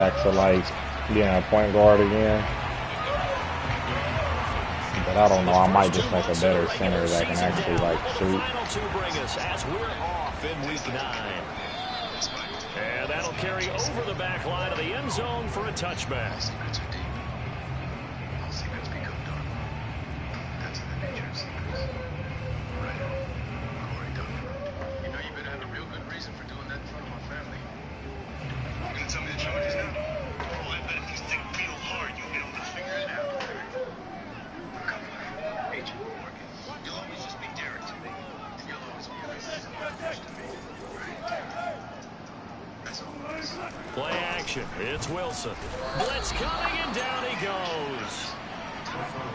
back to like being a point guard again. But I don't know. I might just make a better center that can actually like shoot. As we're off in week 9. And that'll carry over the back line of the end zone for a touchback. Play action. It's Wilson. Blitz coming, and down he goes.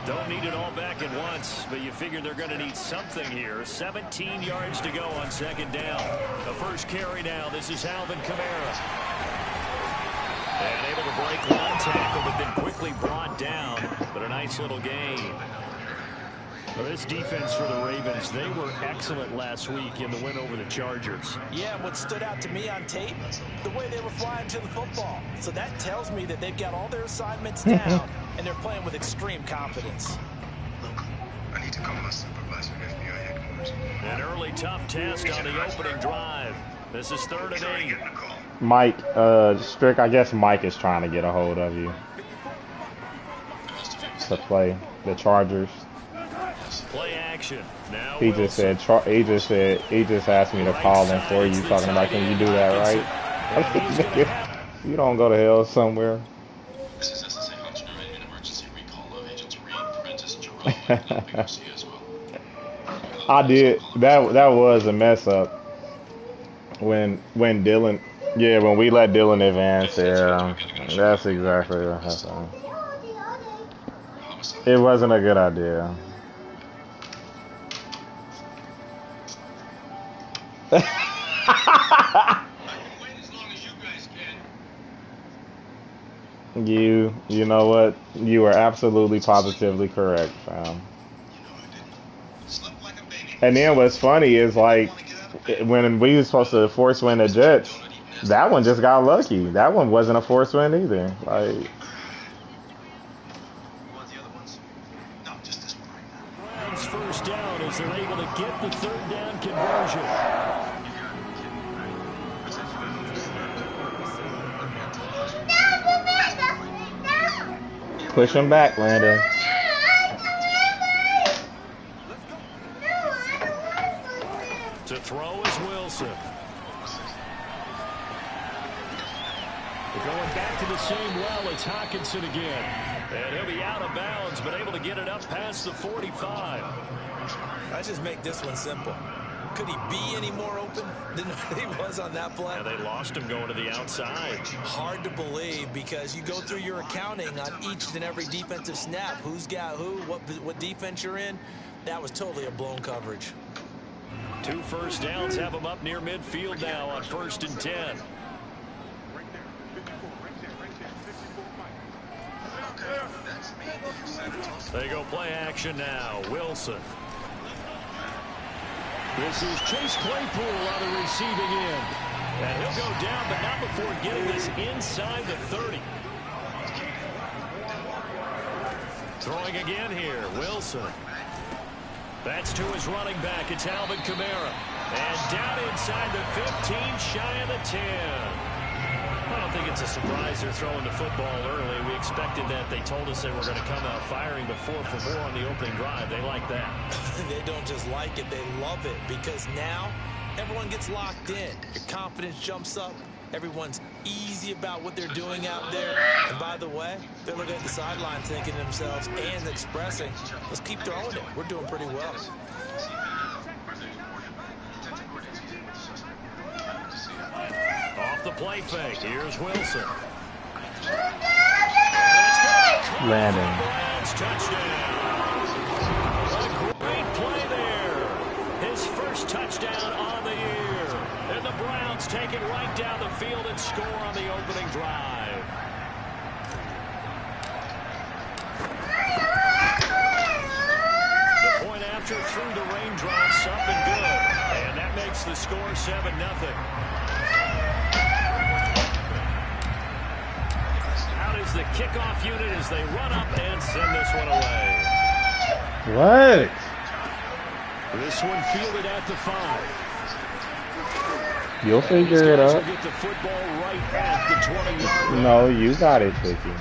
Don't need it all back at once, but you figure they're going to need something here. 17 yards to go on second down. The first carry now. This is Alvin Kamara. And able to break one tackle, but then quickly brought down. But a nice little gain. Well, this defense for the Ravens, they were excellent last week in the win over the Chargers. Yeah, what stood out to me on tape, the way they were flying to the football. So that tells me that they've got all their assignments down, and they're playing with extreme confidence. Look, I need to call my supervisor, FBI headquarters. An early tough test on the opening drive. This is 3rd and 8. Mike, Strick, I guess Mike is trying to get a hold of you to play the Chargers. Play action. Now he just asked me to call in for you, talking about, can you do that, right? You don't go to hell somewhere. This is SSA Hunter, an emergency recall of Agents Reed, Prentice, and Jerome, and Garcia as well. I did. That was a mess up when Dylan, yeah, when we let Dylan advance. Yeah, that's exactly what happened. It wasn't a good idea. You know what? You are absolutely positively correct, fam. And then what's funny is, like, when we were supposed to force win the Jets, that one just got lucky. That one wasn't a force win either. Like, Browns first down as they're able to get the 3rd down conversion. push him back, Landon. To throw is Wilson. We're going back to the same well. It's Hockenson again. And he'll be out of bounds, but able to get it up past the 45. I just make this one simple. Could he be any more open than he was on that play? And they lost him going to the outside. Hard to believe, because you go through your accounting on each and every defensive snap. Who's got who, what defense you're in. That was totally a blown coverage. 2 first downs have them up near midfield now on 1st and 10. They go play action now. Wilson. This is Chase Claypool on the receiving end. And he'll go down, but not before getting this inside the 30. Throwing again here, Wilson. That's to his running back. It's Alvin Kamara. And down inside the 15, shy of the 10. I don't think it's a surprise they're throwing the football early. We expected that. They told us they were going to come out firing, but 4 for 4 on the opening drive. They like that. They don't just like it, they love it, because now everyone gets locked in. Your confidence jumps up. Everyone's easy about what they're doing out there. And by the way, they're looking at the sideline thinking to themselves and expressing, let's keep throwing it. We're doing pretty well. Off the play fake. Here's Wilson. Landon. Touchdown. A great play there. His first touchdown on the year. And the Browns take it right down the field and score on the opening drive. The point after through the raindrops, up and good. And that makes the score 7-0. the kickoff unit as they run up and send this one away. What? This one fielded at the 5. You'll figure it out. Get the football right at the 20-yard line. No, you got it, Tricky.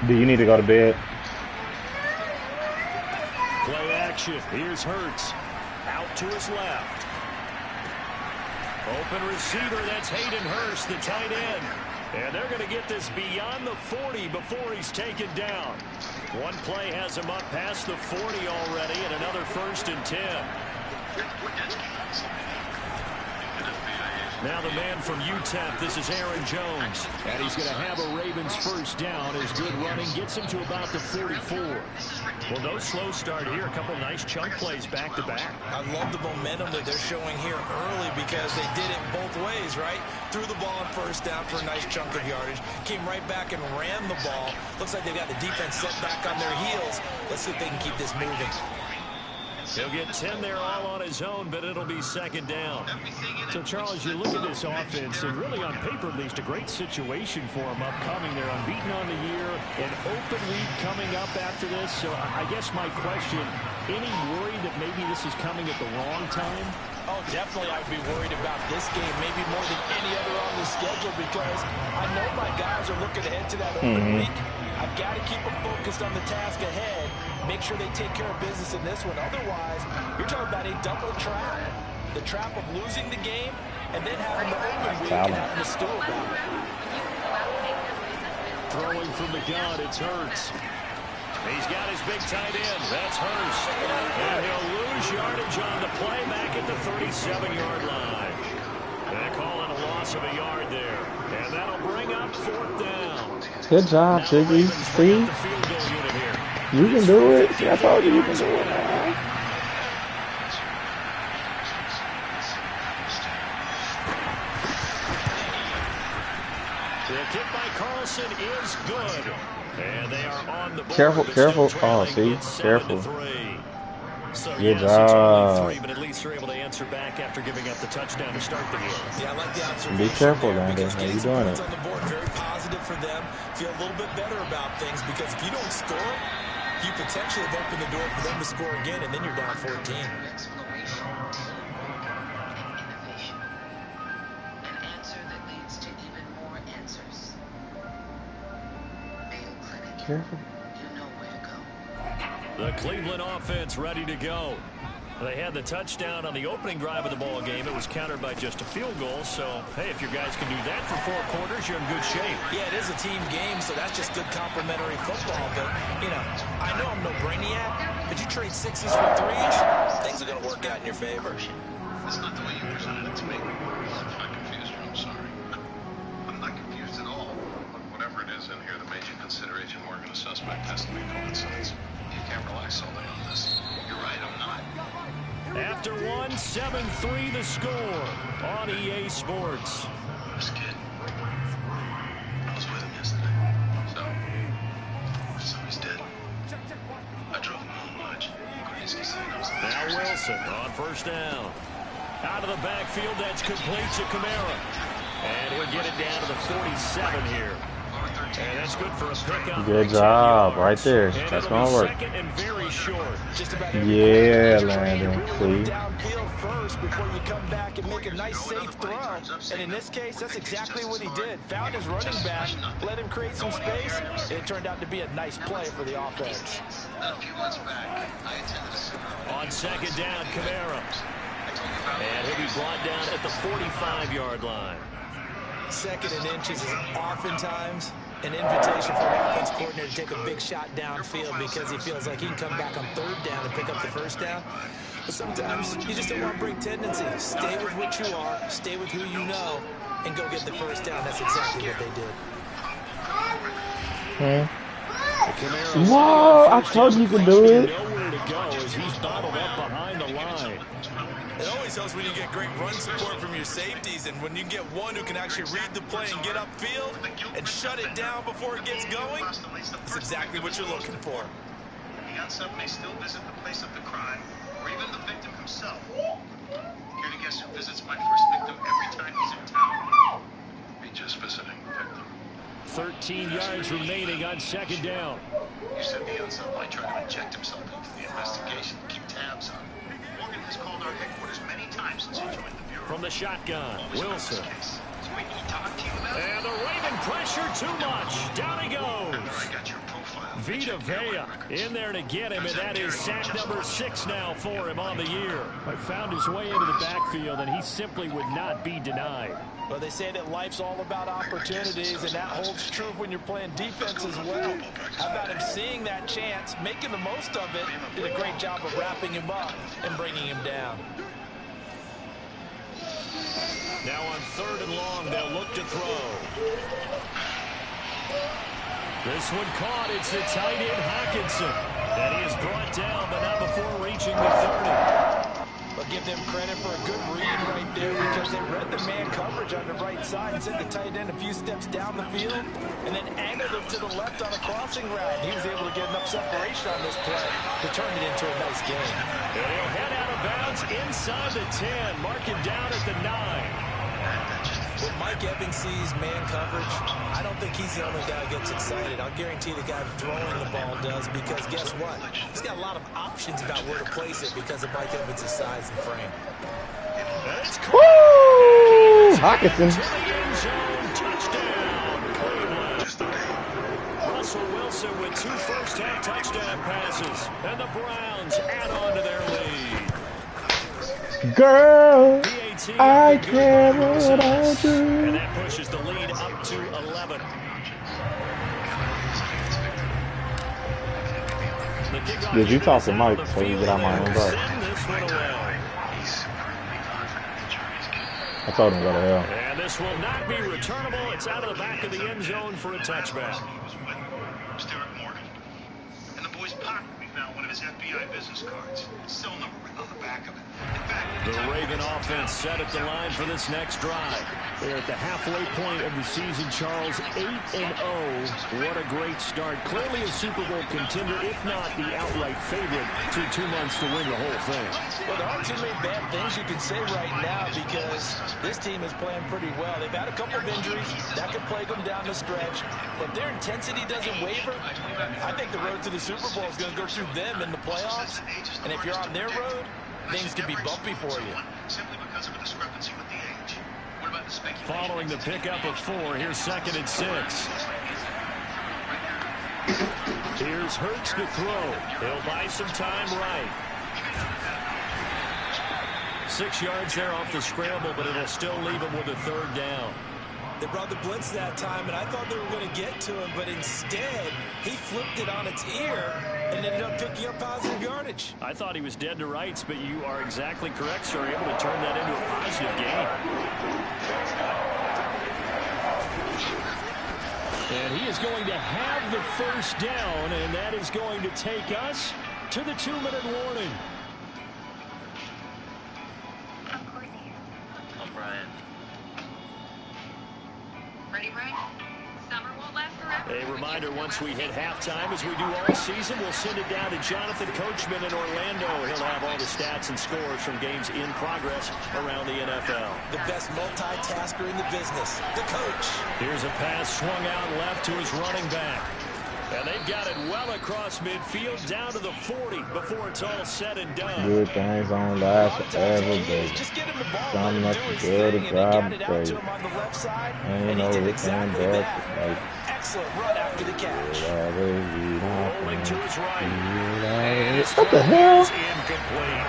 Do you need to go to bed? Play action. Here's Hurts. Out to his left. Open receiver. That's Hayden Hurst, the tight end. And they're going to get this beyond the 40 before he's taken down. One play has him up past the 40 already, and another 1st and 10. Now the man from UTEP, this is Aaron Jones. And he's going to have a Ravens first down. His good running gets him to about the 44. Well, no slow start here. A couple nice chunk plays back-to-back. I love the momentum that they're showing here early because they did it both ways, right? Threw the ball on first down for a nice chunk of yardage. Came right back and ran the ball. Looks like they've got the defense set back on their heels. Let's see if they can keep this moving. He'll get 10 there all on his own, but it'll be 2nd down. So, Charles, you look at this offense, and really on paper at least, a great situation for them upcoming. They're unbeaten on the year, an open week coming up after this. So I guess my question, any worry that maybe this is coming at the wrong time? Oh, definitely I'd be worried about this game, maybe more than any other on the schedule, because I know my guys are looking ahead to that open week. I've got to keep them focused on the task ahead, make sure they take care of business in this one. Otherwise, you're talking about a double trap. The trap of losing the game and then having the open week and having to stew about it. Throwing from the gun, it's Hurts. He's got his big tight end. That's Hurst. And he'll lose yardage on the play back at the 37-yard line. They're calling a loss of a yard there. And that'll bring up 4th down. Good job, Jiggy. See? You can do it. See, I told you can do it, man. The kick by Carlson is good. And they are on the board. Careful. Oh, see? Careful. So, good yes, job. But at least they're able to answer back after giving up the touchdown to start the game. Yeah, I like the observation. Be careful, man. How you doing it? On the board, very positive for them. Feel a little bit better about things because if you don't score, you potentially have opened the door for them to score again, and then you're down 14. Careful. The Cleveland offense ready to go. They had the touchdown on the opening drive of the ball game. It was countered by just a field goal. So, hey, if your guys can do that for 4 quarters, you're in good shape. Yeah, it is a team game, so that's just good complimentary football. But, you know, I know I'm no brainiac, but you trade 6s for 3s, things are going to work out in your favor. That's not the way you presented it to me. I'm confused, I'm sorry. I'm not confused at all. Whatever it is in here that made you consider Agent Morgan a suspect has to be coincidence. You can't rely solely on this. You're right, I'm not. After 1, 7-3 the score on EA Sports. This kid, I was with him yesterday. So he's dead. I drove him home much. Now Wilson on first down. Out of the backfield, that's complete to Kamara. And he'll get it down to the 47 here. And that's good for a pickup. Good job, right there. That's gonna work. And very short. Yeah, Landon. See? Downfield first before you come back and make a nice safe throw. And in this case, that's exactly what he did. Found his running back, let him create some space, and it turned out to be a nice play for the offense. On second down, Kamara. And he'll be brought down at the 45-yard line. 2nd and inches is oftentimes an invitation for an offense coordinator to take a big shot downfield because he feels like he can come back on 3rd down and pick up the 1st down. But sometimes you just don't want to break tendency. Stay with what you are, stay with who you know, and go get the 1st down. That's exactly what they did. Whoa, I told you could do it. Nowhere to go as he's bottled up behind the line. It always always helps when you get great run support from your safeties, and when you get one who can actually read the play and get upfield and shut it down before it gets going, that's exactly what you're looking for. The unsub may still visit the place of the crime, or even the victim himself. Care to guess who visits my first victim every time he's in town? Be just visiting the victim. 13 yards remaining on second down. You said the unsub might try to inject himself into the investigation to keep tabs on. Morgan has called our headquarters many times since he joined the Bureau. From the shotgun, Wilson. So we need to talk to you about it. And the Raven pressure too much. Down he goes. I got your profile. Vita Vea in there to get him, and that is sack number 6 now for him on the year. Found his way into the backfield, and he simply would not be denied. Well, they say that life's all about opportunities, and that holds true when you're playing defense as well. How about him seeing that chance, making the most of it, did a great job of wrapping him up and bringing him down. Now on 3rd and long, they'll look to throw. This one caught. It's the tight end, Hockenson. And he is brought down, but not before reaching the 30. But give them credit for a good read right there, because they read the man coverage on the right side and sent the tight end a few steps down the field and then angled him to the left on a crossing route. He was able to get enough separation on this play to turn it into a nice game. And he'll head out of bounds inside the 10. Mark him down at the 9. When Mike Evans sees man coverage, I don't think he's the only guy who gets excited. I'll guarantee the guy throwing the ball does, because guess what? He's got a lot of options about where to place it because of Mike Evans' size and frame. Woo! Hockenson. Touchdown, Cleveland. Russell Wilson with 2 first-half touchdown passes, and the Browns add on to their lead. Girl, I care what I do. And that pushes the lead up to 11. Did you talk to Mike so you get out my own bro? I told him to go to hell. And this will not be returnable. It's out of the back of the end zone for a touchback. Stuart Morgan. In the boy's pocket, we found one of his FBI business cards. Cell number written on the back of it. In fact, the Raven offense set at the line for this next drive. They're at the halfway point of the season, Charles. 8-0. What a great start. Clearly a Super Bowl contender, if not the outright favorite, through 2 months to win the whole thing. Well, there aren't too many bad things you can say right now, because this team is playing pretty well. They've had a couple of injuries that could plague them down the stretch. But if their intensity doesn't waver, I think the road to the Super Bowl is going to go through them in the playoffs. And if you're on their road, things can be bumpy for you. simply because of a discrepancy with the age. What about the speculation? Following the pickup of 4, here's 2nd and 6. Here's Hurts to throw. He'll buy some time right. 6 yards there off the scramble, but it'll still leave him with a 3rd down. They brought the blitz that time, and I thought they were going to get to him, but instead, he flipped it on its ear and ended up picking up positive yardage. I thought he was dead to rights, but you are exactly correct, sir. Able to turn that into a positive gain. And he is going to have the 1st down, and that is going to take us to the 2-minute warning. I'm Brian. Ready, Brian? Summer won't last forever. A reminder, once we hit halftime, as we do all season, we'll send it down to Jonathan Coachman in Orlando. He'll have all the stats and scores from games in progress around the NFL. The best multitasker in the business, the coach. Here's a pass swung out left to his running back. And they've got it well across midfield, down to the 40 before it's all said and done. Good things don't last forever, baby. Some much good to drive crazy. And you know, we can't bet. Like, excellent run after the catch. Rolling to his right. What the hell? Incomplete.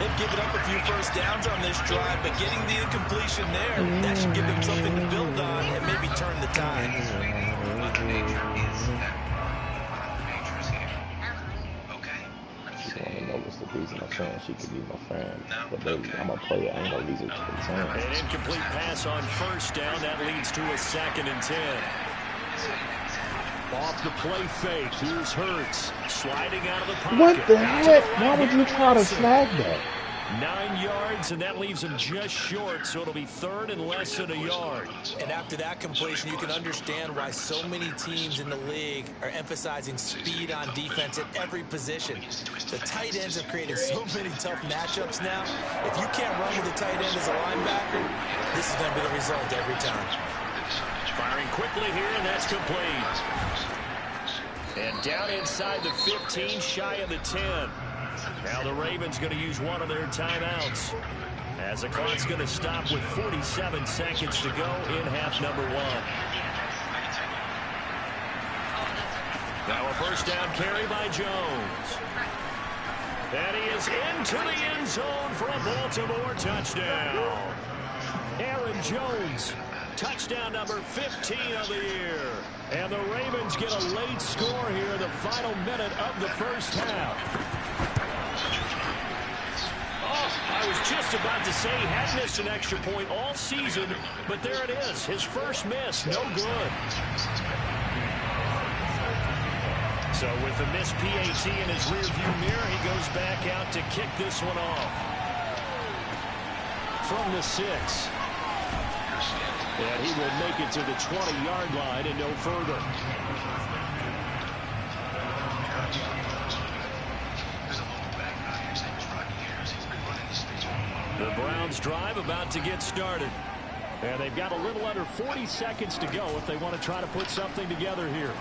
They've given up a few first downs on this drive, but getting the incompletion there, that should give them something to build on and maybe turn the tide. She wanna know what's the reason I'm saying she could be my friend. But baby, I'm a player. I ain't no reason to pretend. An incomplete pass on 1st down. That leads to a 2nd and 10. Off the play fake. Here's Hurts sliding out of the pocket. What the heck? Why would you try to snag that? 9 yards, and that leaves him just short, so it'll be 3rd and less than a yard. And after that completion, you can understand why so many teams in the league are emphasizing speed on defense at every position. The tight ends have created so many tough matchups now. If you can't run with a tight end as a linebacker, this is going to be the result every time. Firing quickly here, and that's complete. And down inside the 15, shy of the 10. Now the Ravens going to use one of their timeouts, as the clock's going to stop with 47 seconds to go in half number 1. Now a first down carry by Jones. And he is into the end zone for a Baltimore touchdown. Aaron Jones, touchdown number 15 of the year. And the Ravens get a late score here in the final minute of the first half. I was just about to say he had missed an extra point all season, but there it is. His first miss, no good. So with the missed PAT in his rearview mirror, he goes back out to kick this one off. From the 6. And he will make it to the 20-yard line and no further. The Browns drive about to get started. And they've got a little under 40 seconds to go if they want to try to put something together here.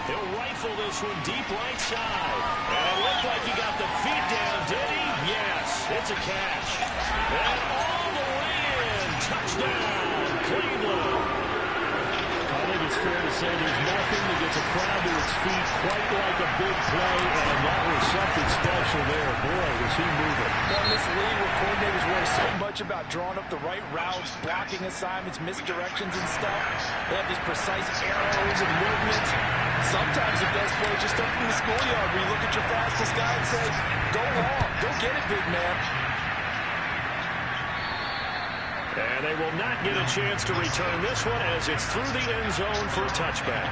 He'll rifle this one deep right side. And it looked like he got the feet down, did he? Yes, it's a catch. And all the way in. Touchdown, Cleveland. I think it's fair to say there's nothing that gets a crowd to its feet quite like a big play, and that was something special there. Boy, was he moving. Well, in this league where coordinators worry so much about drawing up the right routes, blocking assignments, misdirections and stuff, they have these precise arrows and movements. Sometimes the best play is just up from the schoolyard where you look at your fastest guy and say, go long, go get it, big man. And they will not get a chance to return this one as it's through the end zone for a touchback.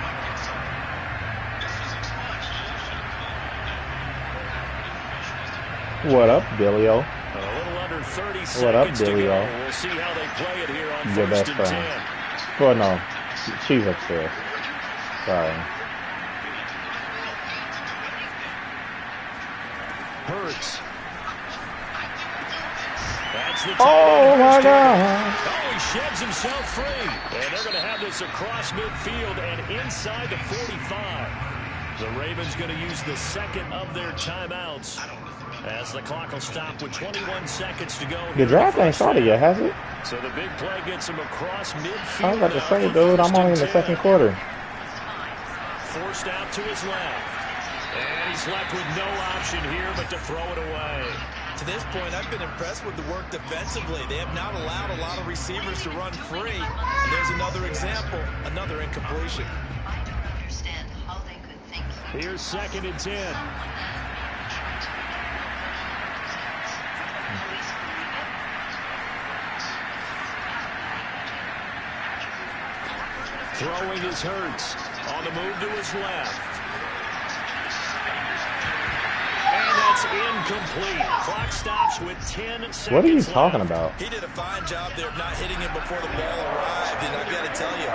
What up, Billy-O? A little under 30 What seconds up, to Billy-O? go. We'll see how they play it here on Your first best and friend. 10. Well, no. She's upstairs. Sorry. Hurts. That's the Oh, my God. Oh, he sheds himself free. And they're going to have this across midfield and inside the 45. The Ravens going to use the second of their timeouts as the clock will stop with 21 seconds to go. The draft ain't started yet, has it? So the big play gets him across midfield. I was about to say, dude, I'm only in the second quarter. Forced out to his left. And he's left with no option here but to throw it away. To this point, I've been impressed with the work defensively. They have not allowed a lot of receivers to run free. And there's another example, another incompletion. Understand how they could think. Here's 2nd and 10. Throwing his Hurts. On the move to his left. And that's incomplete. Clock stops with 10 seconds What are you left. talking about? He did a fine job there of not hitting him before the ball arrived. And I've got to tell you,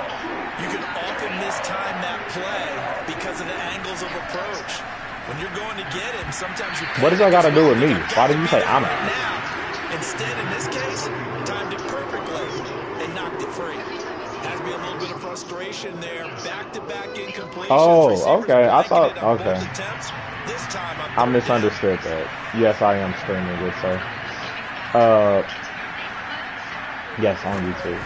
you can often mistime that play because of the angles of approach. When you're going to get him, sometimes you... What does that got to do with me? Why did you say I'm out? Now, instead, in this case, timed it perfectly and knocked it free. Has to be a little bit of frustration there. Back-to-back incompletions. Oh, Receivers okay. I thought, blanketed on both okay. attempts. This time, I misunderstood that. Yes, I am streaming, good sir. Yes, on YouTube.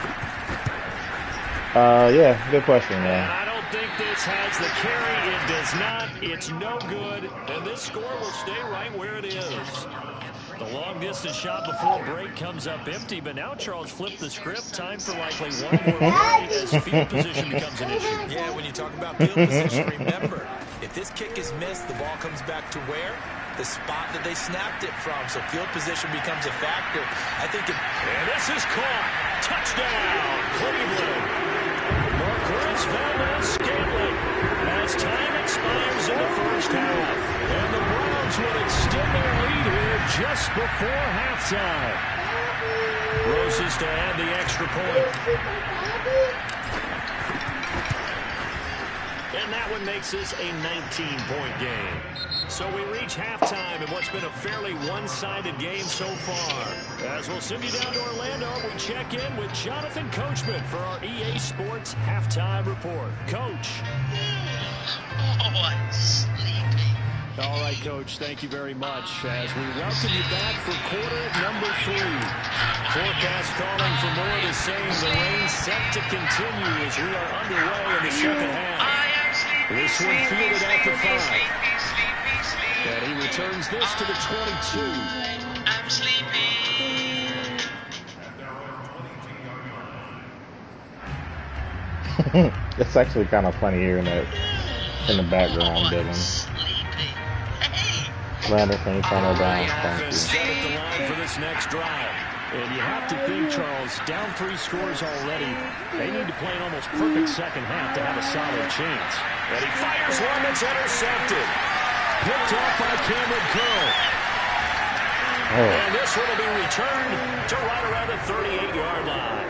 Yeah, good question, And man. I don't think this has the carry. It does not. It's no good. And this score will stay right where it is. The long-distance shot before break comes up empty, but now Charles flipped the script. Time for likely one more play as field position becomes an issue. Yeah, when you talk about field position, remember, if this kick is missed, the ball comes back to where? The spot that they snapped it from. So field position becomes a factor. I think it... And this is caught. Touchdown, Cleveland. Marquez Valdes-Scantling as time expires in the first half. And the Browns will extend their lead halftime. Roses to add the extra point. And that one makes this a 19-point game. So we reach halftime in what's been a fairly one-sided game so far. As we'll send you down to Orlando, we check in with Jonathan Coachman for our EA Sports Halftime Report. Coach. Oh, I'm sleepy. All right, Coach, thank you very much as we welcome you back for quarter number 3. Forecast calling for more of the same. The rain set to continue as we are underway in the second half. This one fielded at the 5. And he returns this to the 22. I'm sleepy. It's actually kind of funny hearing that in the background, Dylan. Landon, can you turn her down? Thank you. Set at the line for this next drive. And you have to think, Charles, down 3 scores already. They need to play an almost perfect second half to have a solid chance. And he fires one that's intercepted. Picked off by Cameron Curl. And this one will be returned to right around the 38-yard line.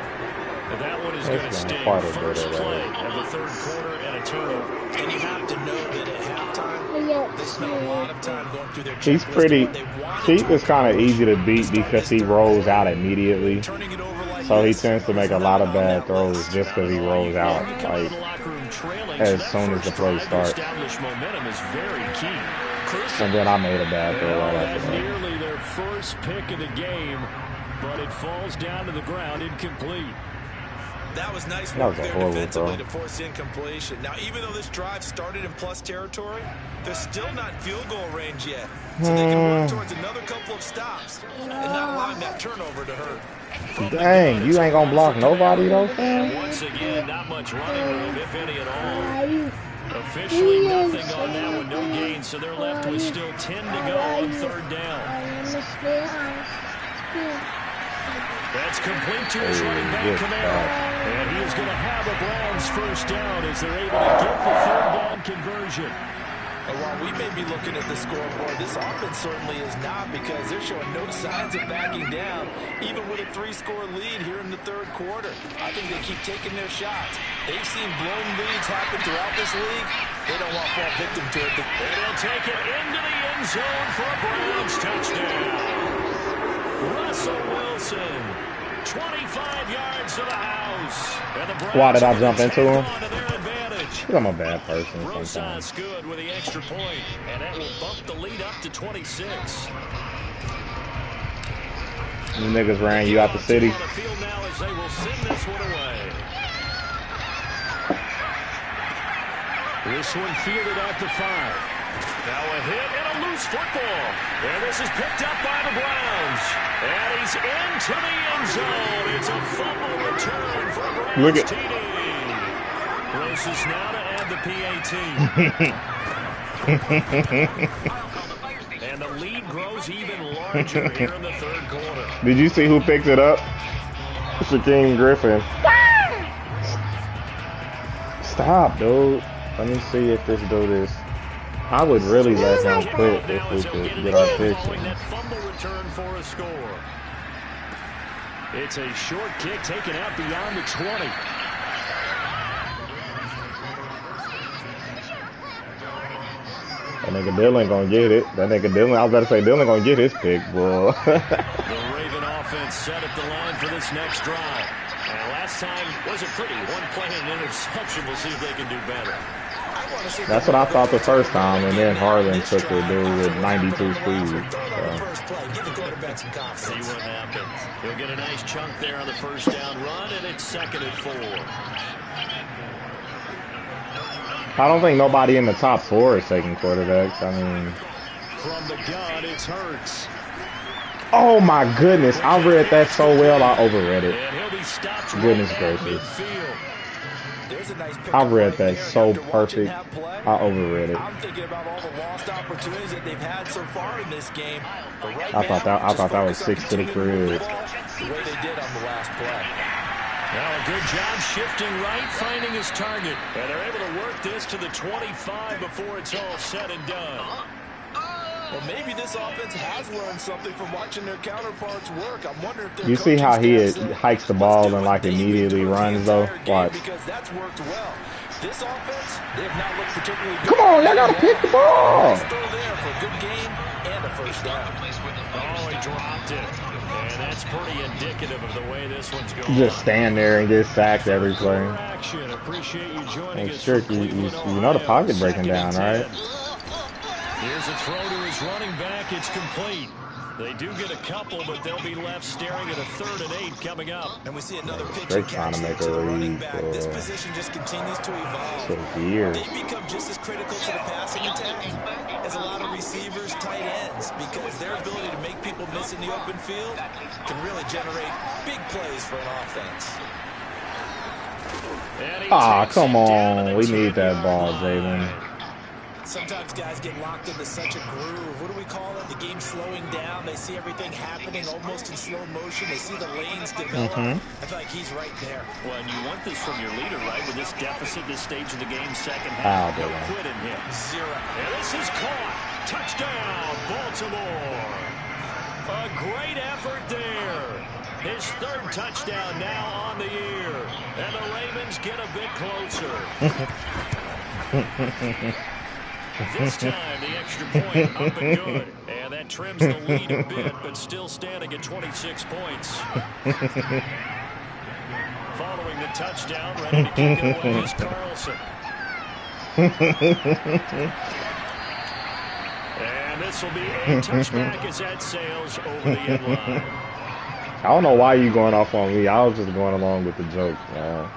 And that one is going to sting. First play of the third quarter and a turnover. And you have to know that at halftime, they spent a lot of time going through their He's pretty. Keith is kind of easy to beat because he rolls out immediately. So he tends to make a lot of bad throws just because he rolls out like as soon as the play starts. And then I made a bad throw right after that. Nearly their first pick of the game, but it falls down to the ground incomplete. That was nice work there defensively to throw. force incompletion. Now, even though this drive started in plus territory, they're still not in field goal range yet. So they can work towards another couple of stops and not allowing that turnover to hurt. Dang, you ain't gonna block nobody though, And once again, not much running room, if any at all. Officially nothing on that one, no gain, so they're left with still 10 to go on third down. That's complete to his running back, Kamara. And he is going to have a Browns first down as they're able to get the third down conversion. And while we may be looking at the scoreboard, this offense certainly is not, because they're showing no signs of backing down, even with a 3-score lead here in the third quarter. I think they keep taking their shots. They've seen blown leads happen throughout this league. They don't want to fall victim to it. And they'll take it into the end zone for a Browns touchdown. Russell Wilson, 25 yards to the house. And the Browns why did I jump into him? to their advantage. Because I'm a bad person Rosas sometimes. good with the extra point, and that will bump the lead up to 26. You niggas ran you out the city. On the field now as they will send this one away. This one fielded at the 5. Now a hit and a loose football. And this is picked up by the Browns. And he's into the end zone. It's a fumble return for a Browns Look at TD. Roses now to add the PAT. And the lead grows even larger here in the third quarter. Did you see who picked it up? It's Shaquem Griffin. Stop, dude. Let me see if this dude is. I would really let him quit if we could get our picture. That fumble return for a score. It's a short kick taken out beyond the 20. That nigga Dylan gonna get it. That nigga Dylan, I was about to say Dylan gonna get his pick, boy. The Raven offense set at the line for this next drive. And last time wasn't pretty. One play and an interception. We'll see if they can do better. That's what I thought the first time, and then Harlan took the dude with 92 speed. So. See what happens. He'll get a nice chunk there on the first down run, and it's 2nd and 4. I don't think nobody in the top 4 is taking quarterbacks. I mean, from the gun, it's Hurts. Oh my goodness! I read that so well, I overread it. And he'll be stopped Goodness right gracious! There's a nice I read that so perfect. I overread it. I'm thinking about all the lost opportunities that they've had so far in this game. But right I thought that was 6 to the crib. The way they did on the last play. Now a good job shifting right, finding his target. And they're able to work this to the 25 before it's all said and done. Well, maybe this offense has learned something from watching their counterparts work. I'm wondering if You see how he hikes the ball and like immediately runs though? Watch. Because that's worked well. This offense, they have not looked particularly good. Come on, y'all gotta pick the ball. Still there for a good game and a first down. Oh, he dropped it. And that's pretty indicative of the way this one's going. Just stand there and get sacked every play. Action. Appreciate you joining us. Sure, you know the pocket breaking down, right? Here's a throw to his running back. It's complete. They do get a couple, but they'll be left staring at a 3rd and 8 coming up. And we see another pitch They're and trying catch to make to a the running lead back. This position just continues to evolve. for years. They become just as critical to the passing attack as a lot of receivers, tight ends, because their ability to make people miss in the open field can really generate big plays for an offense. Ah, come on. We need that ball, Jalen. Sometimes guys get locked into such a groove. What do we call it? The game slowing down. They see everything happening almost in slow motion. They see the lanes develop. I feel like he's right there. Well, and you want this from your leader, right? With this deficit, this stage of the game, second half. No quitting him. 0. And this is caught. Touchdown, Baltimore. A great effort there. His 3rd touchdown now on the year. And the Ravens get a bit closer. This time, the extra point up and good. And that trims the lead a bit, but still standing at 26 points. Following the touchdown, ready to kick it away is Carlson. And this will be a touchback as that sails over the end line. I don't know why you going off on me. I was just going along with the joke, man.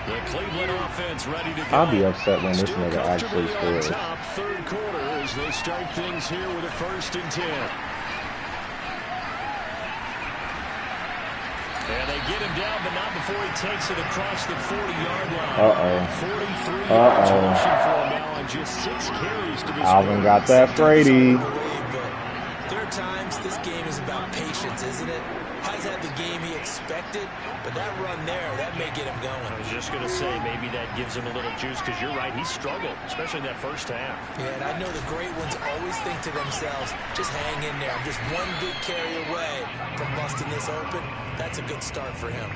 The Cleveland offense ready to go. I'll be upset when this nigga actually scores. Top 3rd quarter as they start things here with a 1st and 10. And they get him down, but not before he takes it across the 40-yard line. 43 yards rushing for him now on just 6 carries to this. Alvin got that Brady. There are times this game is about patience, isn't it? Has had the game he expected, but that run there, that may get him going. I was just going to say, maybe that gives him a little juice, because you're right, he struggled, especially in that first half. Yeah, and I know the great ones always think to themselves, just hang in there. I'm just one big carry away from busting this open. That's a good start for him.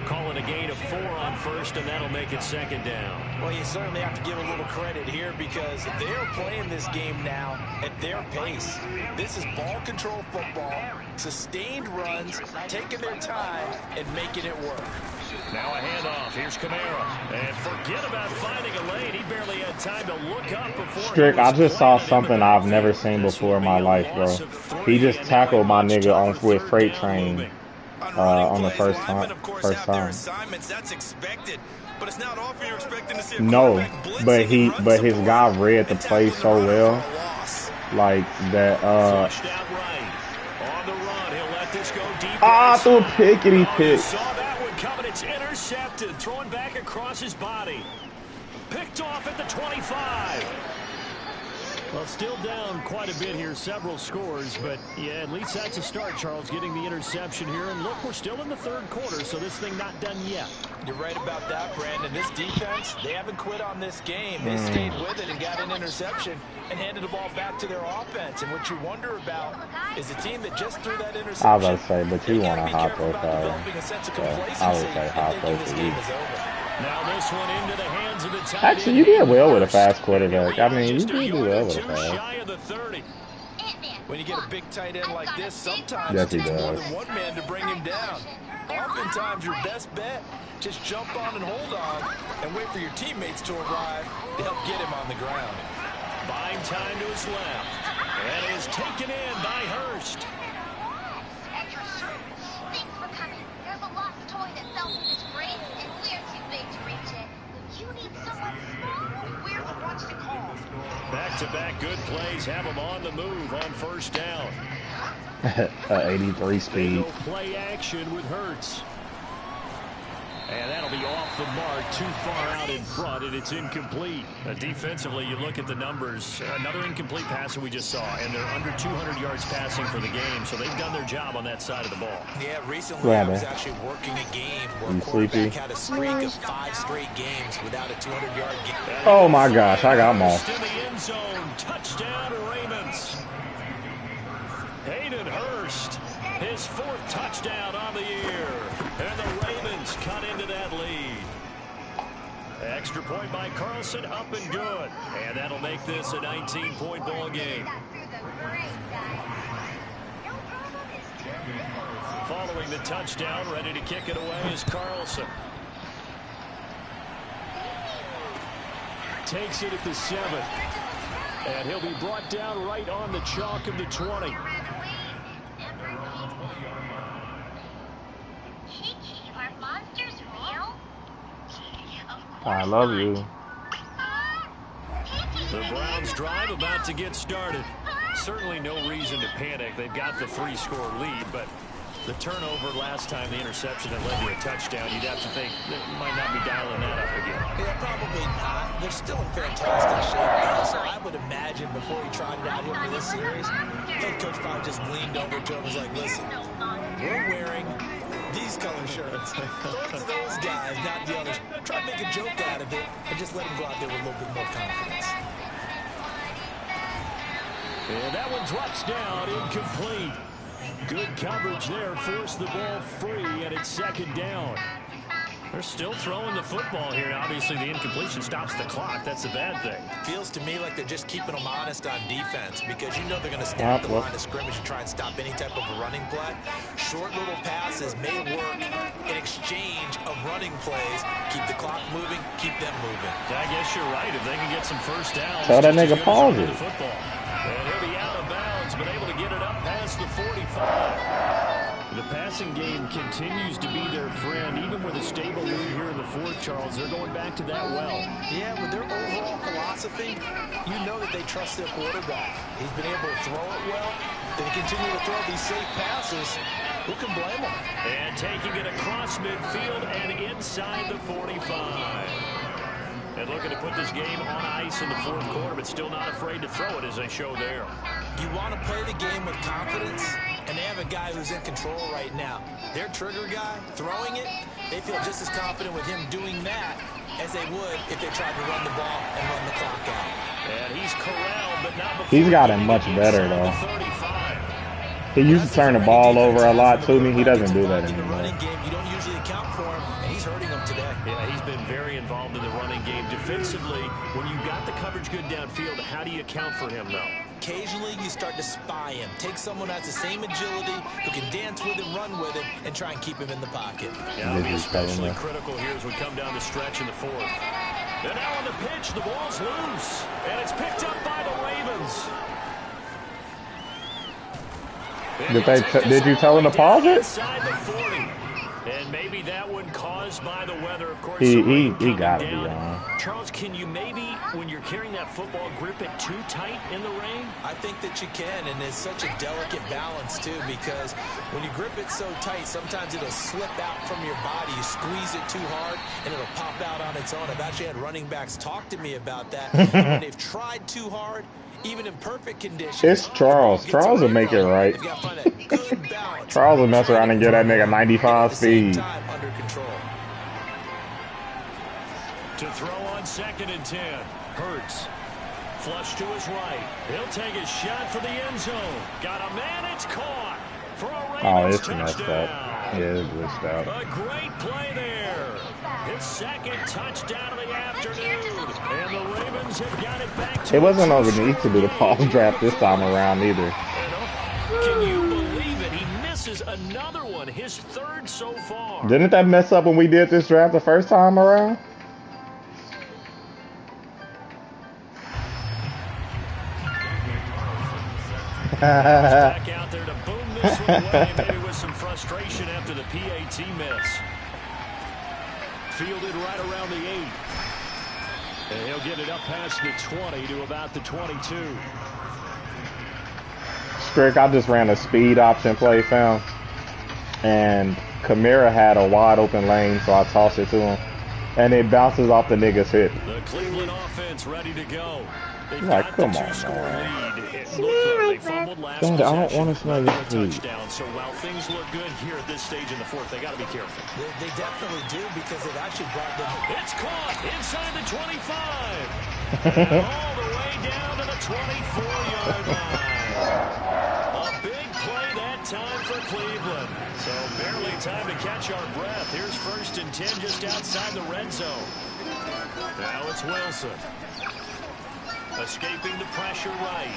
Call it a gain of 4 on 1st, and that'll make it 2nd down. Well, you certainly have to give a little credit here because they're playing this game now at their pace. This is ball control football, sustained runs, taking their time, and making it work. Now a handoff. Here's Kamara. And forget about finding a lane. He barely had time to look up before. Strick, I just saw something I've never seen before in my life, bro. He just tackled my nigga on with freight train. On the first time. That's expected, but it's not often you're expecting to see a no, but his guy read the play so well, like that. Threw a pickety pick. Saw that one coming. It's intercepted, throwing back across his body, picked off at the 25. Well, still down quite a bit here, several scores, but yeah, at least that's a start, Charles, getting the interception here. And look, we're still in the 3rd quarter, so this thing not done yet. You're right about that, Brandon. This defense, they haven't quit on this game. They stayed with it and got an interception and handed the ball back to their offense. And what you wonder about is a team that just threw that interception. I was about to say, but you want a high profile. So I would say high profile for you. Now this one into the hands of the tight end. Actually, you did well with a fast quarterback. I mean, you did do well with a fast. Shy of the 30. When you get a big tight end like this, sometimes it takes more than one man to bring him down. Oftentimes, your best bet, just jump on and hold on and wait for your teammates to arrive to help get him on the ground. Buying time to his left. That is taken in by Hurst. Thanks for coming. There's a lost toy that fell from this crate, and we're too big to reach it. If you need someone small, we're the ones to call. Back-to-back good plays have him on the move on 1st down. 83 speed. Play action with Hurts. And that'll be off the mark, too far out in front, and it's incomplete. Defensively, you look at the numbers. Another incomplete passer we just saw, and they're under 200 yards passing for the game, so they've done their job on that side of the ball. Yeah, recently I was actually working a game where a quarterback had a streak of 5 straight games without a 200-yard game. Oh, my gosh, I got them all. In the end zone, touchdown, Ravens. Hayden Hurst, his 4th touchdown on the year. And the Ravens cut into that lead. Extra point by Carlson, up and good. And that'll make this a 19-point ball game. Following the touchdown, ready to kick it away is Carlson. Takes it at the 7. And he'll be brought down right on the chalk of the 20. I love you. The Browns drive about to get started. Certainly no reason to panic. They've got the 3-score lead, but the turnover last time, the interception that led to a touchdown, you'd have to think that you might not be dialing that up again. Yeah, probably not. They're still in fantastic shape, so I would imagine before he tried it out here for this series, head coach probably just leaned over to him and was like, listen, we're wearing these color shirts. Throw to those guys, not the others. Try to make a joke out of it and just let them go out there with a little bit more confidence. And that one drops down, incomplete. Good coverage there, forced the ball free, and it's 2nd down. They're still throwing the football here. Obviously, the incompletion stops the clock. That's a bad thing. Feels to me like they're just keeping them honest on defense because you know they're going to stay at the line of scrimmage and try and stop any type of a running play. Short little passes may work in exchange of running plays. Keep the clock moving, keep them moving. I guess you're right. If they can get some first downs, tell that nigga pause it. And he'll be out of bounds, but able to get it up past the 45. The passing game continues to be their friend, even with a stable lead here in the 4th, Charles. They're going back to that well. Yeah, with their overall philosophy, you know that they trust their quarterback. He's been able to throw it well. They continue to throw these safe passes. Who can blame them? And taking it across midfield and inside the 45. And looking to put this game on ice in the 4th quarter, but still not afraid to throw it as they show there. You want to play the game with confidence, and they have a guy who's in control right now. Their trigger guy, throwing it, they feel just as confident with him doing that as they would if they tried to run the ball and run the clock out. And he's corralled, but not before. He's gotten much better, though. He used to turn the ball over a lot to me. He doesn't do that anymore. You don't usually account for him, and he's hurting them today. Yeah, he's been very involved in the running game. Defensively, when you got the coverage good downfield, how do you account for him, though? Occasionally, you start to spy him. Take someone who has the same agility, who can dance with him, run with him, and try and keep him in the pocket. Yeah, it'll be especially critical here as we come down the stretch in the 4th. And now on the pitch, the ball's loose, and it's picked up by the Ravens. Did you tell him to pause it? And maybe that one caused by the weather, of course. He got to be on. Charles, can you maybe, when you're carrying that football, grip it too tight in the rain? I think that you can, and it's such a delicate balance, too, because when you grip it so tight, sometimes it'll slip out from your body. You squeeze it too hard, and it'll pop out on its own. I've actually had running backs talk to me about that. When they've tried too hard, even in perfect conditions. It's Charles. Charles will make it right. Charles will mess around and get that nigga 95 speed. Under control. To throw on 2nd and 10. Hurts. Flush to his right. He'll take a shot for the end zone. Got a man. It's caught for a Ravens touchdown. Messed up. Yeah, it's glitched out. A great play there. His 2nd touchdown of the afternoon. And the Ravens have got it back to it wasn't underneath to do the pause draft this time around either. Can you believe it? He misses another one. His 3rd so far. Didn't that mess up when we did this draft the first time around? Back out there to boom this one away, maybe with some frustration after the PAT miss. Fielded right around the 8. And he'll get it up past the 20 to about the 22. Strick, I just ran a speed option play, fam. And Kamara had a wide open lane, so I tossed it to him, and it bounces off the nigga's hip. The Cleveland offense ready to go. They've Like, got come the on, two-score man. lead. It looked like they fumbled last Dad, I don't possession, want to smell but your a food. touchdown. So while things look good here at this stage in the fourth, they got to be careful. They definitely do because it actually brought them. It's caught inside the 25. And all the way down to the 24-yard line. A big play that time for Cleveland. So barely time to catch our breath. Here's 1st and 10 just outside the red zone. Now it's Wilson. Escaping the pressure right.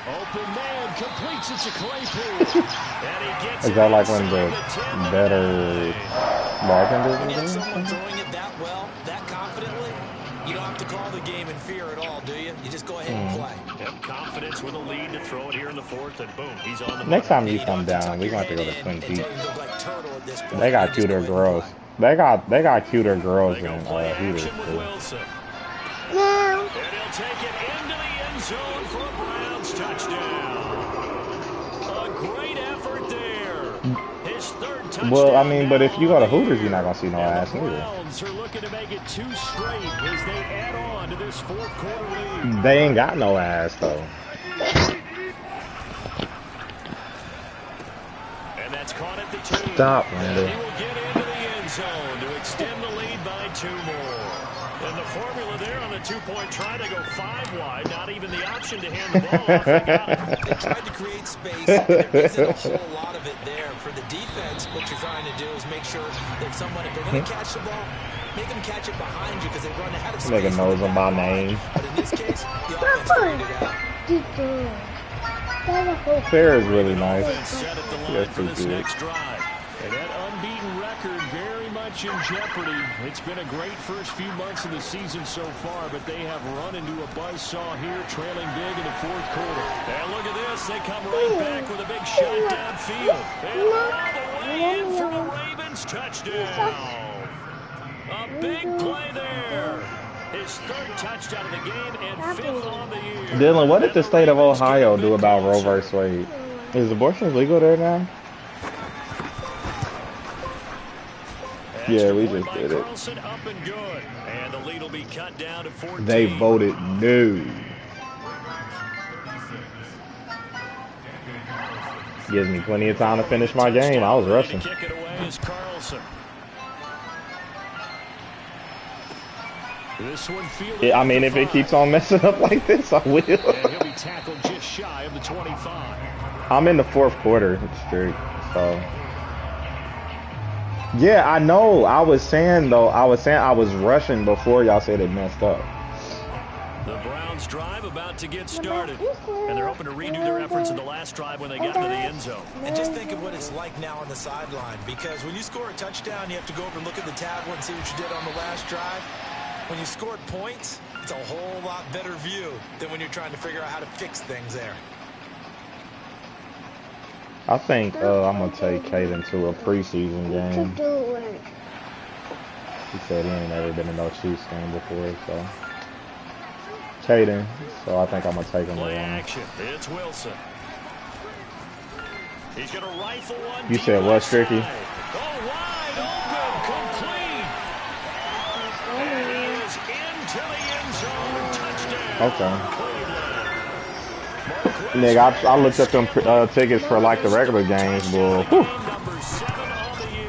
Open man completes it to Claypool. And he gets Is it that like one of inside the 10 better bartenders? When you have someone throwing it that well, that confidently, you don't have to call the game in fear at all, do you? You just go ahead and play. Yep, confidence with a lead to throw it here in the fourth, and boom, he's on the Next money. time you come down, we're going to have to go to Twin Peaks. They They got cuter girls. They got cuter girls They than go play Hooters. action with too. Wilson. No. And he'll take it into the end zone for a Browns touchdown. A great effort there. His third touchdown. Well, I mean, but if you go to now on the Hooters, you're not year. going to see no And ass the neither. Browns are looking to make it 2 straight as they add on to this fourth quarter lead. They ain't got no ass, though. And that's caught at the 2. Stop, He Randall. will get into the end zone to extend the lead by 2 more. And the formula there on the 2-point try, they go 5 wide. Not even the option to hand the ball off. They got it. They tried to create space. There isn't a whole lot of it there. For the defense, what you're trying to do is make sure that if they're going to catch the ball, make them catch it behind you because they run out of space. Nigga knows them by name. But in this case, the offense figured it out. Fair is really nice. Offense set at the line That's for too this good. next drive. And that unbeaten record very much in jeopardy. It's been a great first few months of the season so far, but they have run into a buzzsaw here, trailing big in the fourth quarter. And look at this. They come right back with a big shot downfield. And all the way in for the Ravens touchdown. A big play there. His 3rd touchdown of the game and 5th on the year. Dylan, what did the state of Ohio do about Roe vs. Wade? Is abortion legal there now? Yeah, we just did it. Carlson up and good. And the lead will be cut down to 14. They voted no. Gives me plenty of time to finish my game. I was rushing. Kick it away is Carlson. This one fielded I mean, if it keeps on messing up like this, I will. and he'll be tackled just shy of the 25. I'm in the 4th quarter straight, so. Yeah, I know. I was saying I was rushing before y'all said it messed up. The Browns drive about to get started. And they're hoping to redo their efforts in the last drive when they got into the end zone. And just think of what it's like now on the sideline, because when you score a touchdown, you have to go over and look at the tablet and see what you did on the last drive. When you scored points, it's a whole lot better view than when you're trying to figure out how to fix things there. I think I'm gonna take Caden to a preseason game. He said he ain't never been in no Chiefs game before, so. Caden, so I think I'm gonna take him to Play one. action. It's Wilson. He's going to rifle one. You deep said what, left Stricky? side. Oh, wide open, complete. And he is into the end zone. Touchdown. Okay. Cleveland. Nigga, I looked up them tickets for like the regular games, but whew. Number 7 on the year.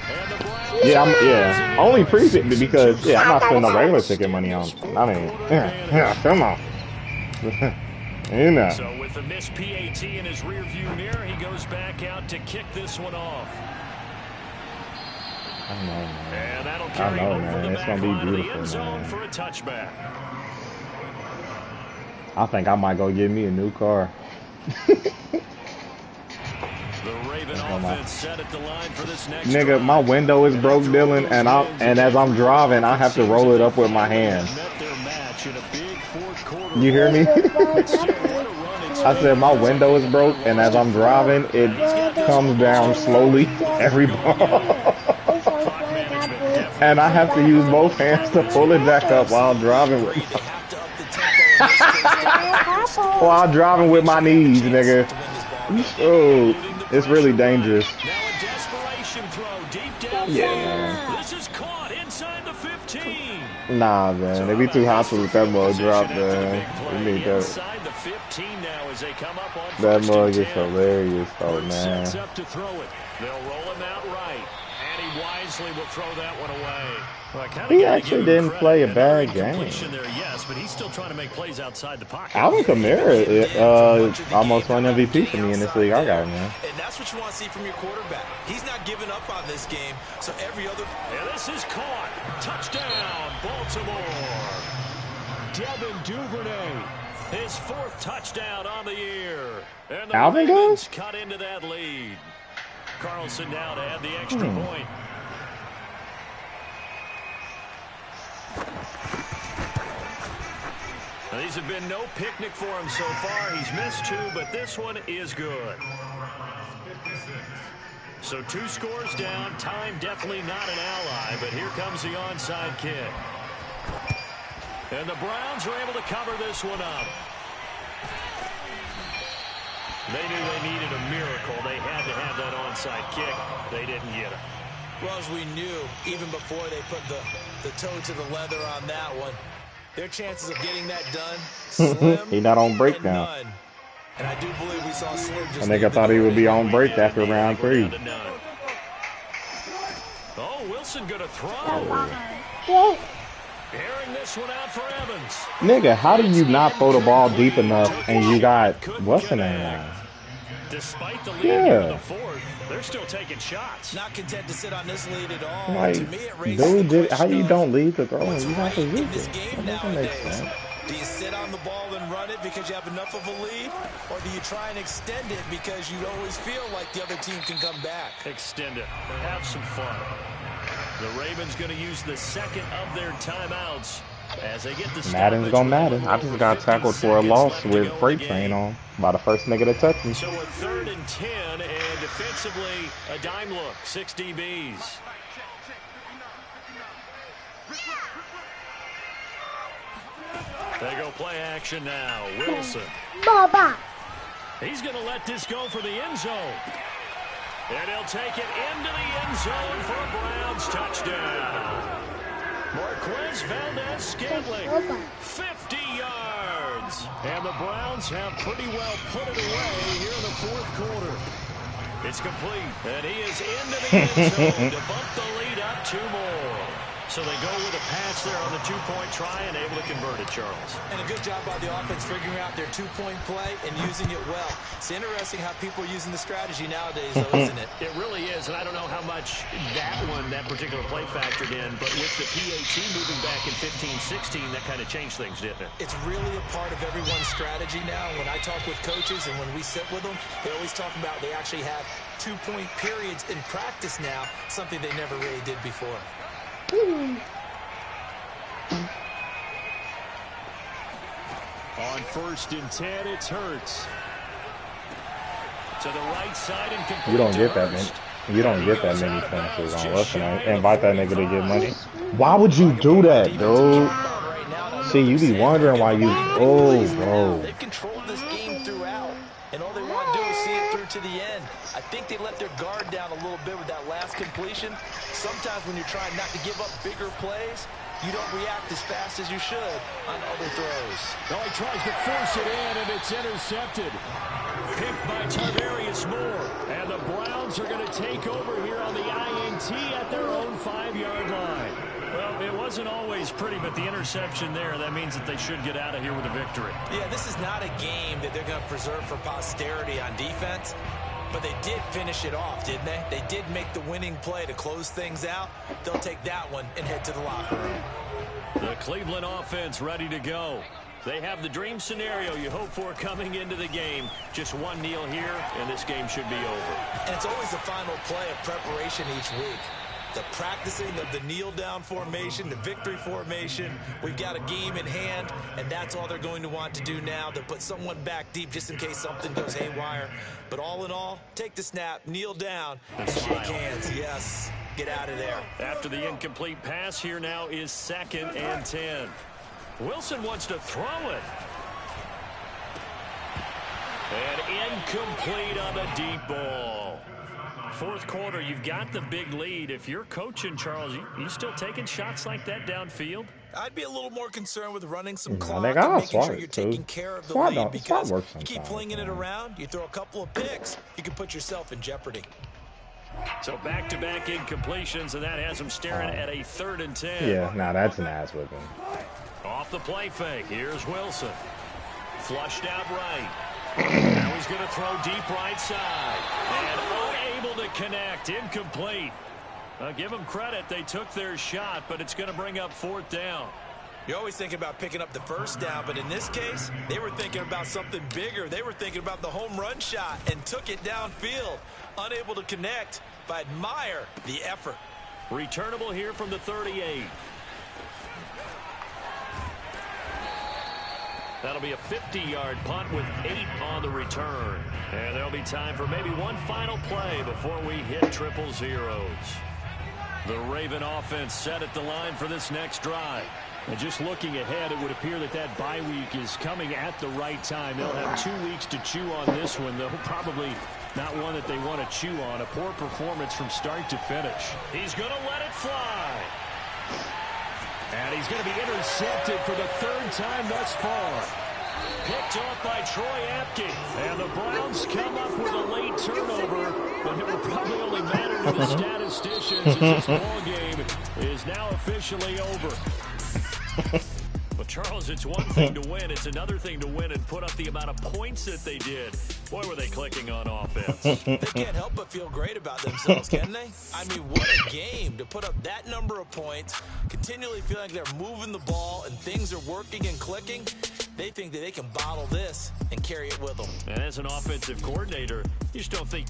And the Browns Yeah, only preseason because I'm not spending no regular ticket money on. I mean, come on, you know. So with the missed PAT in his rearview mirror, he goes back out to kick this one off. I know, man. And that'll carry know, over man. the It's back gonna be line of the beautiful, end zone man. for a touchback. I think I might go get me a new car. The Raven offense set at the line for this next Nigga, drive. my window is broke, Dylan, and as I'm driving, I have to roll it up with my hands. Met their match in a big fourth quarter. You hear me? Still, what a run it's I said my window is broke, and as I'm driving, it comes down slowly every ball. clock management. And I have to use both hands to pull it back up while driving with They have to up the tempo in this case. while driving with my knees, nigga. To win this ball game. Oh, It's really dangerous. Now a desperation throw deep down. Yeah, man. This is caught inside the 15. Nah, man. They be too hot to let that mug drop, man. We need that. Inside the 15 now as they come up on That mug is 10. hilarious, though, man. Sets up to throw it. They'll roll him out right. And he wisely will throw that one away. Well, He actually didn't play a bad game. There, yes, but he's still trying to make plays outside the pocket. Alvin Kamara almost won MVP for me in this league. I got him, man. And that's what you want to see from your quarterback. He's not giving up on this game, so every other... And this is caught. Touchdown, Baltimore. Devin Duvernay, his 4th touchdown on the year. And the Alvin Ravens goes? cut into that lead. Carlson now to add the extra point. Now, these have been no picnic for him so far. He's missed 2, but this one is good. So 2 scores down. Time definitely not an ally, but here comes the onside kick. And the Browns are able to cover this one up. They knew they needed a miracle. They had to have that onside kick. They didn't get it. Well, as we knew, even before they put the toe to the leather on that one, their chances of getting that done, slim He not on break and now. none. And I do believe we saw Slim just... I think I thought he would be on break after round 3. Oh, Wilson going to throw. Airing this one out for Evans. Nigga, how do you not throw the ball deep enough and you got what's the name? Despite the lead in the 4th, they're still taking shots. Not content to sit on this lead at all. Like, To me, it raises dude, the how you question don't lead the throw? what's You have to right lead in this it. game That doesn't make nowadays. sense. Do you sit on the ball and run it because you have enough of a lead? Or do you try and extend it because you always feel like the other team can come back? Extend it. Have some fun. The Ravens going to use the 2nd of their timeouts as they get the Madden's gonna Madden. I just got tackled for a loss with freight train on by the first nigga to touch me. So a 3rd and 10, and defensively a dime look. 6 DBs. They go play action now. Wilson. Baba. He's going to let this go for the end zone. And he'll take it into the end zone for a Browns touchdown. Marquez Valdez-Scantling, 50 yards. And the Browns have pretty well put it away here in the 4th quarter. It's complete, and he is into the end zone to bump the lead up 2 more. So they go with a pass there on the 2-point try and able to convert it, Charles. And a good job by the offense figuring out their 2-point play and using it well. It's interesting how people are using the strategy nowadays, though, isn't it? It really is, and I don't know how much that particular play factored in, but with the PAT moving back in 15-16, that kind of changed things, didn't it? It's really a part of everyone's strategy now. When I talk with coaches and when we sit with them, they always talk about they actually have 2-point periods in practice now, something they never really did before. On 1st and 10, it's Hurts. To the right side and complete. You don't get that many. You don't get that many chances on Wilson. Invite that nigga to get money. Why would you do that, dude? See, you be wondering why you. Oh, bro. They've controlled this game throughout, and all they want to do is see it through to the end. I think they let their guard down a little bit with that last completion. Sometimes when you're trying not to give up bigger plays, you don't react as fast as you should on other throws. Oh, he tries to force it in, and it's intercepted. Picked by Tarvarius Moore. And the Browns are going to take over here on the INT at their own 5-yard line. Well, it wasn't always pretty, but the interception there, that means that they should get out of here with a victory. Yeah, this is not a game that they're going to preserve for posterity on defense. But they did finish it off, didn't they? They did make the winning play to close things out. They'll take that one and head to the locker room. The Cleveland offense ready to go. They have the dream scenario you hope for coming into the game. Just one kneel here, and this game should be over. And it's always the final play of preparation each week. The practicing of the kneel-down formation, the victory formation. We've got a game in hand, and that's all they're going to want to do now, to put someone back deep just in case something goes haywire. But all in all, take the snap, kneel down, and shake hands. Yes, get out of there. After the incomplete pass, here now is 2nd and 10. Wilson wants to throw it. And incomplete on the deep ball. Fourth quarter, you've got the big lead. If you're coaching, Charles, you still taking shots like that downfield? I'd be a little more concerned with running some clock they and got making sure Swat, you're too. taking care of the Swat lead, because works you keep sometimes, flinging it man. around, you throw a couple of picks, you can put yourself in jeopardy. So back-to-back incompletions, and that has them staring at a 3rd and 10. Yeah, nah, that's an ass whipping. Off the play fake, here's Wilson. Flushed out right. Now he's going to throw deep right side. And unable to connect, incomplete. Give them credit, they took their shot, but it's going to bring up 4th down. You're always thinking about picking up the first down, but in this case, they were thinking about something bigger. They were thinking about the home run shot and took it downfield. Unable to connect, but admire the effort. Returnable here from the 38. That'll be a 50-yard punt with 8 on the return. And there'll be time for maybe one final play before we hit 000. The Raven offense set at the line for this next drive. And just looking ahead, it would appear that that bye week is coming at the right time. They'll have 2 weeks to chew on this one, though probably not one that they want to chew on. A poor performance from start to finish. He's going to let it fly. And he's going to be intercepted for the 3rd time thus far. Picked off by Troy Apke. And the Browns come up with a late turnover, but it will probably only matter to the statisticians as this ball game is now officially over. Well, Charles, it's one thing to win. It's another thing to win and put up the amount of points that they did. Boy, were they clicking on offense. They can't help but feel great about themselves, can they? I mean, what a game to put up that number of points, continually feeling like they're moving the ball and things are working and clicking. They think that they can bottle this and carry it with them. And as an offensive coordinator, you just don't think